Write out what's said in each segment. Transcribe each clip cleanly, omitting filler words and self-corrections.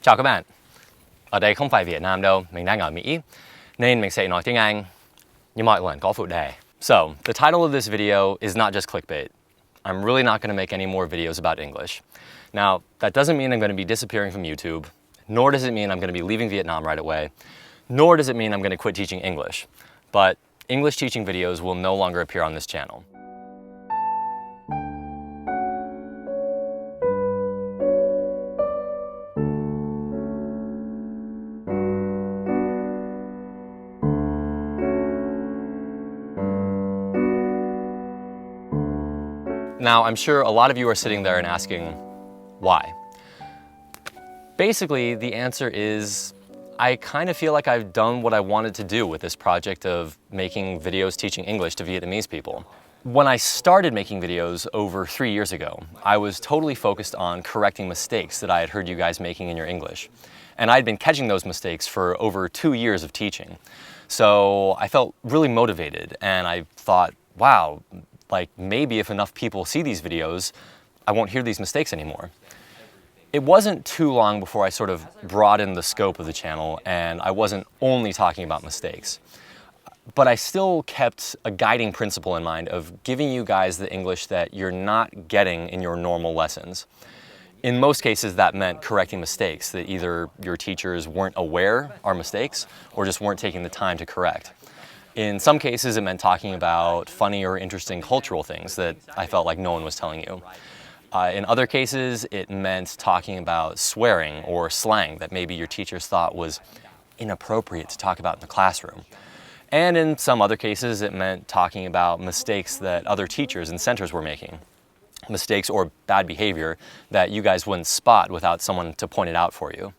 Chào các bạn. Ở đây không phải Việt Nam đâu, mình đang ở Mỹ, nên mình sẽ nói tiếng Anh như mọi lần có phụ đề. So, the title of this video is not just clickbait. I'm really not going to make any more videos about English. Now, that doesn't mean I'm going to be disappearing from YouTube, nor does it mean I'm going to be leaving Vietnam right away, nor does it mean I'm going to quit teaching English. But English teaching videos will no longer appear on this channel. Now, I'm sure a lot of you are sitting there and asking, why? Basically, the answer is, I kind of feel like I've done what I wanted to do with this project of making videos teaching English to Vietnamese people. When I started making videos over 3 years ago, I was totally focused on correcting mistakes that I had heard you guys making in your English. And I'd been catching those mistakes for over 2 years of teaching. So I felt really motivated, and I thought, wow, like maybe if enough people see these videos, I won't hear these mistakes anymore. It wasn't too long before I sort of broadened the scope of the channel and I wasn't only talking about mistakes. But I still kept a guiding principle in mind of giving you guys the English that you're not getting in your normal lessons. In most cases, that meant correcting mistakes that either your teachers weren't aware are mistakes or just weren't taking the time to correct. In some cases, it meant talking about funny or interesting cultural things that I felt like no one was telling you. In other cases, it meant talking about swearing or slang that maybe your teachers thought was inappropriate to talk about in the classroom. And in some other cases, it meant talking about mistakes that other teachers and centers were making. Mistakes or bad behavior that you guys wouldn't spot without someone to point it out for you.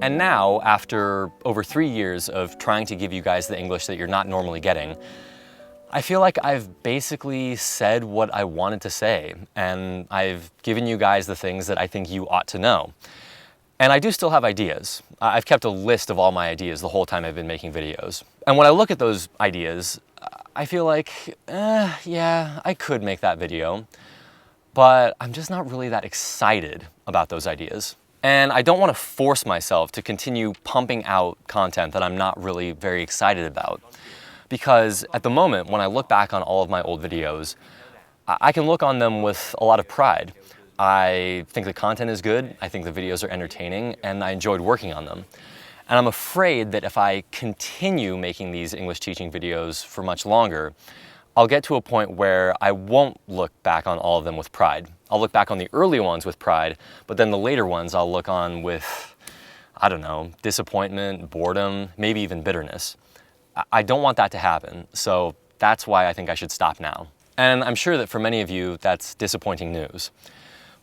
And now, after over 3 years of trying to give you guys the English that you're not normally getting, I feel like I've basically said what I wanted to say, and I've given you guys the things that I think you ought to know. And I do still have ideas. I've kept a list of all my ideas the whole time I've been making videos. And when I look at those ideas, I feel like, yeah, I could make that video, but I'm just not really that excited about those ideas. And I don't want to force myself to continue pumping out content that I'm not really very excited about. Because at the moment, when I look back on all of my old videos, I can look on them with a lot of pride. I think the content is good, I think the videos are entertaining, and I enjoyed working on them. And I'm afraid that if I continue making these English teaching videos for much longer, I'll get to a point where I won't look back on all of them with pride. I'll look back on the early ones with pride, but then the later ones I'll look on with, I don't know, disappointment, boredom, maybe even bitterness. I don't want that to happen, so that's why I think I should stop now. And I'm sure that for many of you, that's disappointing news.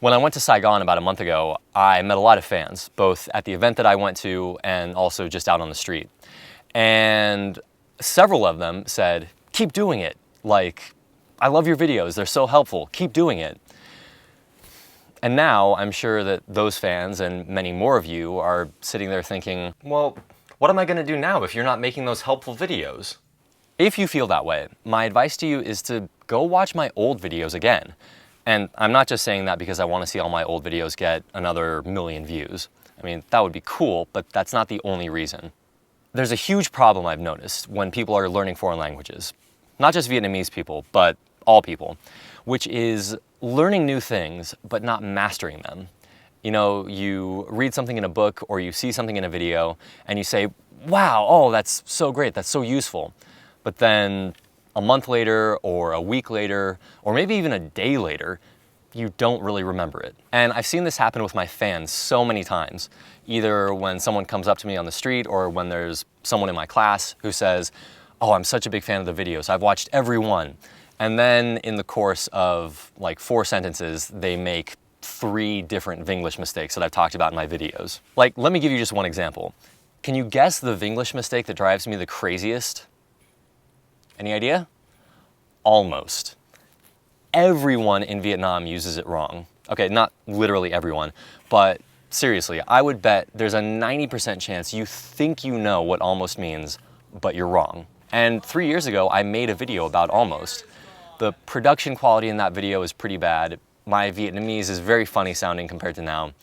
When I went to Saigon about a month ago, I met a lot of fans, both at the event that I went to and also just out on the street. And several of them said, keep doing it. Like, I love your videos, they're so helpful, keep doing it. And now I'm sure that those fans and many more of you are sitting there thinking, well, what am I going to do now if you're not making those helpful videos? If you feel that way, my advice to you is to go watch my old videos again. And I'm not just saying that because I want to see all my old videos get another 1 million views. I mean, that would be cool, but that's not the only reason. There's a huge problem I've noticed when people are learning foreign languages. Not just Vietnamese people, but all people, which is learning new things, but not mastering them. You know, you read something in a book or you see something in a video and you say, wow, oh, that's so great, that's so useful. But then a month later or a week later, or maybe even a day later, you don't really remember it. And I've seen this happen with my fans so many times, either when someone comes up to me on the street or when there's someone in my class who says, oh, I'm such a big fan of the videos, I've watched every one. And then in the course of like 4 sentences, they make 3 different Vinglish mistakes that I've talked about in my videos. Like, let me give you just one example. Can you guess the Vinglish mistake that drives me the craziest? Any idea? Almost. Everyone in Vietnam uses it wrong. Okay, not literally everyone, but seriously, I would bet there's a 90% chance you think you know what almost means, but you're wrong. And 3 years ago, I made a video about almost. The production quality in that video is pretty bad. My Vietnamese is very funny sounding compared to now.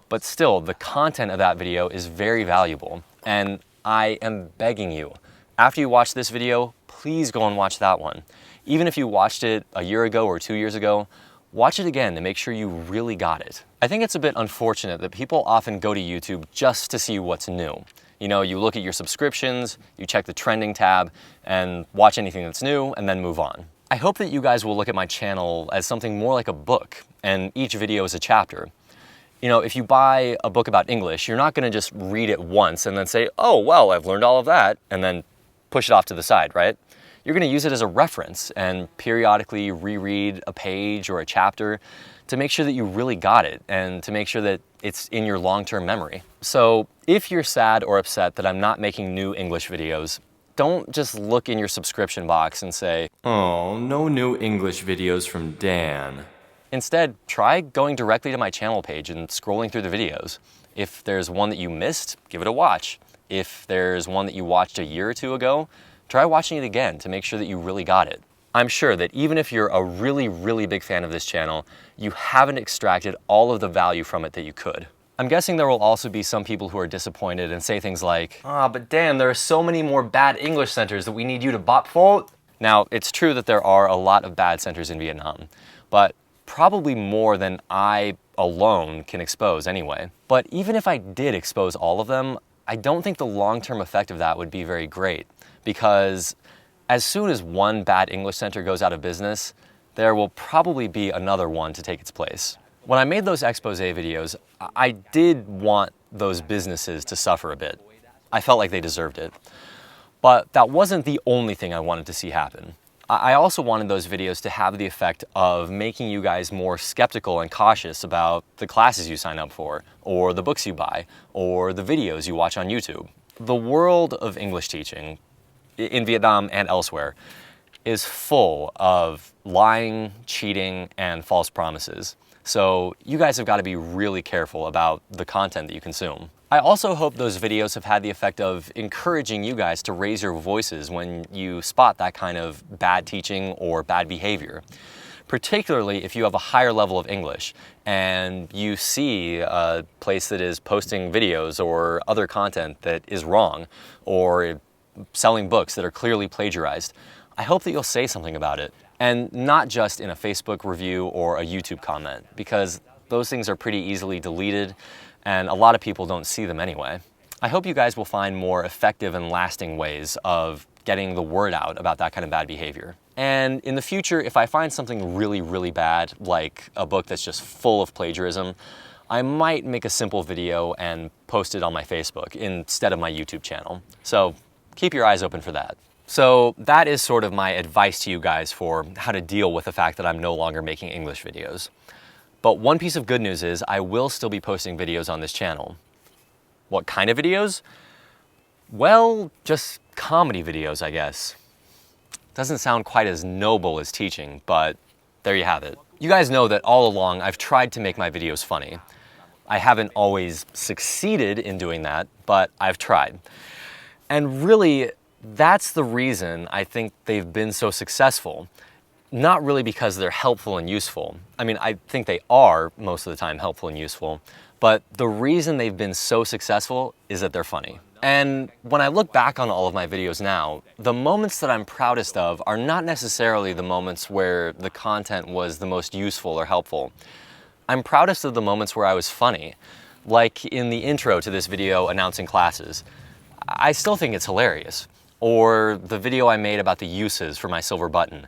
But still, the content of that video is very valuable. And I am begging you, after you watch this video, please go and watch that one. Even if you watched it a year ago or 2 years ago, watch it again to make sure you really got it. I think it's a bit unfortunate that people often go to YouTube just to see what's new. You know, you look at your subscriptions, you check the trending tab, and watch anything that's new, and then move on. I hope that you guys will look at my channel as something more like a book, and each video is a chapter. You know, if you buy a book about English, you're not gonna just read it once and then say, oh, well, I've learned all of that, and then push it off to the side, right? You're gonna use it as a reference and periodically reread a page or a chapter to make sure that you really got it and to make sure that it's in your long-term memory. So if you're sad or upset that I'm not making new English videos, don't just look in your subscription box and say, oh, no new English videos from Dan. Instead, try going directly to my channel page and scrolling through the videos. If there's one that you missed, give it a watch. If there's one that you watched a year or two ago, try watching it again to make sure that you really got it. I'm sure that even if you're a really, really big fan of this channel, you haven't extracted all of the value from it that you could. I'm guessing there will also be some people who are disappointed and say things like, but Dan, there are so many more bad English centers that we need you to bop for. Now, it's true that there are a lot of bad centers in Vietnam, but probably more than I alone can expose anyway. But even if I did expose all of them, I don't think the long-term effect of that would be very great, because as soon as one bad English center goes out of business, there will probably be another one to take its place. When I made those expose videos, I did want those businesses to suffer a bit. I felt like they deserved it. But that wasn't the only thing I wanted to see happen. I also wanted those videos to have the effect of making you guys more skeptical and cautious about the classes you sign up for, or the books you buy, or the videos you watch on YouTube. The world of English teaching, in Vietnam and elsewhere, is full of lying, cheating, and false promises. So you guys have got to be really careful about the content that you consume. I also hope those videos have had the effect of encouraging you guys to raise your voices when you spot that kind of bad teaching or bad behavior. Particularly if you have a higher level of English and you see a place that is posting videos or other content that is wrong, or selling books that are clearly plagiarized. I hope that you'll say something about it, and not just in a Facebook review or a YouTube comment, because those things are pretty easily deleted and a lot of people don't see them anyway. I hope you guys will find more effective and lasting ways of getting the word out about that kind of bad behavior. And in the future, if I find something really, really bad, like a book that's just full of plagiarism, I might make a simple video and post it on my Facebook instead of my YouTube channel. So keep your eyes open for that. So that is sort of my advice to you guys for how to deal with the fact that I'm no longer making English videos. But one piece of good news is I will still be posting videos on this channel. What kind of videos? Well, just comedy videos, I guess. Doesn't sound quite as noble as teaching, but there you have it. You guys know that all along I've tried to make my videos funny. I haven't always succeeded in doing that, but I've tried. And really, that's the reason I think they've been so successful. Not really because they're helpful and useful. I mean, I think they are most of the time helpful and useful, but the reason they've been so successful is that they're funny. And when I look back on all of my videos now, the moments that I'm proudest of are not necessarily the moments where the content was the most useful or helpful. I'm proudest of the moments where I was funny, like in the intro to this video announcing classes. I still think it's hilarious. Or the video I made about the uses for my silver button.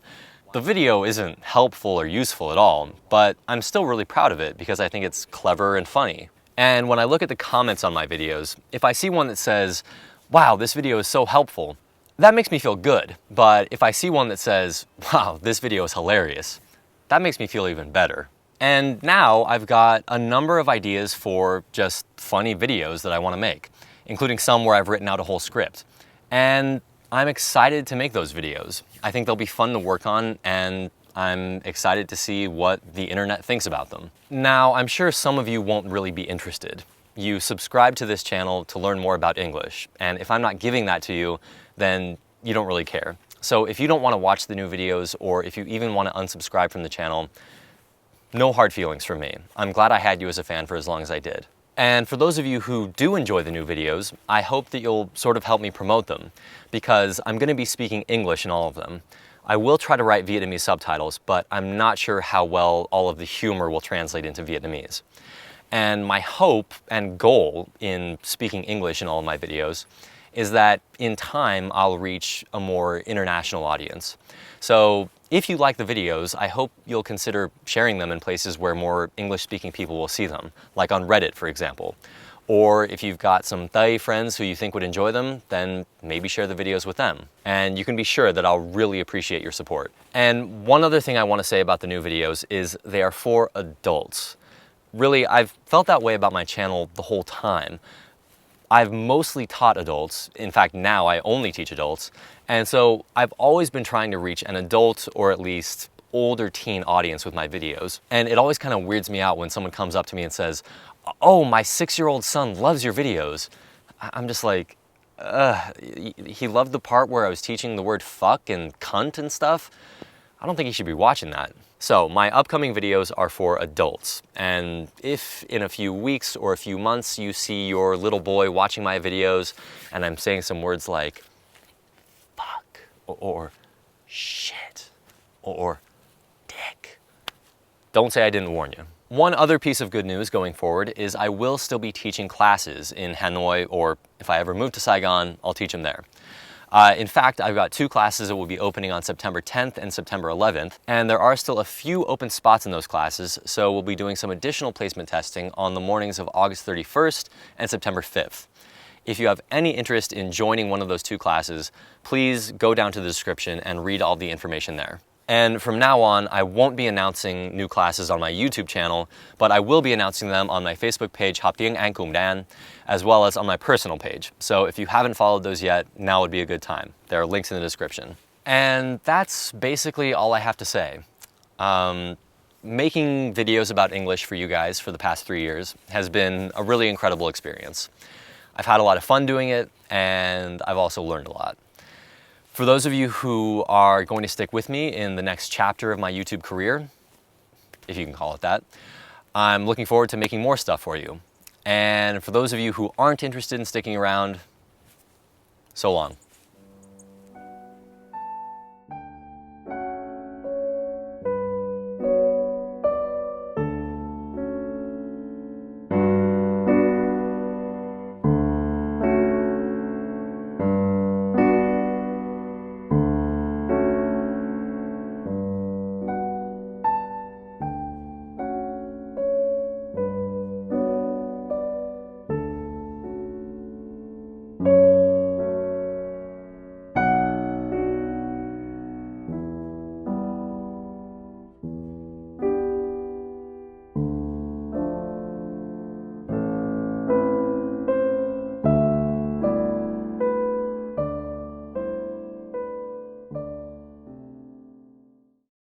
The video isn't helpful or useful at all, but I'm still really proud of it because I think it's clever and funny. And when I look at the comments on my videos, if I see one that says, wow, this video is so helpful, that makes me feel good. But if I see one that says, wow, this video is hilarious, that makes me feel even better. And now I've got a number of ideas for just funny videos that I want to make, including some where I've written out a whole script. And I'm excited to make those videos. I think they'll be fun to work on, and I'm excited to see what the internet thinks about them. Now, I'm sure some of you won't really be interested. You subscribe to this channel to learn more about English, and if I'm not giving that to you, then you don't really care. So if you don't want to watch the new videos, or if you even want to unsubscribe from the channel, no hard feelings from me. I'm glad I had you as a fan for as long as I did. And for those of you who do enjoy the new videos, I hope that you'll sort of help me promote them, because I'm going to be speaking English in all of them. I will try to write Vietnamese subtitles, but I'm not sure how well all of the humor will translate into Vietnamese. And my hope and goal in speaking English in all of my videos is that in time I'll reach a more international audience. So if you like the videos, I hope you'll consider sharing them in places where more English-speaking people will see them, like on Reddit, for example. Or if you've got some Thai friends who you think would enjoy them, then maybe share the videos with them. And you can be sure that I'll really appreciate your support. And one other thing I want to say about the new videos is they are for adults. Really, I've felt that way about my channel the whole time. I've mostly taught adults. In fact, now I only teach adults. And so I've always been trying to reach an adult, or at least older teen audience with my videos. And it always kind of weirds me out when someone comes up to me and says, "Oh, my 6-year-old son loves your videos." I'm just like, he loved the part where I was teaching the word fuck and cunt and stuff? I don't think he should be watching that. So my upcoming videos are for adults, and if in a few weeks or a few months you see your little boy watching my videos and I'm saying some words like fuck or shit or dick, don't say I didn't warn you. One other piece of good news going forward is I will still be teaching classes in Hanoi, or if I ever move to Saigon, I'll teach them there. In fact, I've got 2 classes that will be opening on September 10th and September 11th, and there are still a few open spots in those classes, so we'll be doing some additional placement testing on the mornings of August 31st and September 5th. If you have any interest in joining one of those 2 classes, please go down to the description and read all the information there. And from now on, I won't be announcing new classes on my YouTube channel, but I will be announcing them on my Facebook page, Học tiếng Anh cùng Dan, as well as on my personal page. So if you haven't followed those yet, now would be a good time. There are links in the description. And that's basically all I have to say. Making videos about English for you guys for the past 3 years has been a really incredible experience. I've had a lot of fun doing it, and I've also learned a lot. For those of you who are going to stick with me in the next chapter of my YouTube career, if you can call it that, I'm looking forward to making more stuff for you. And for those of you who aren't interested in sticking around, so long.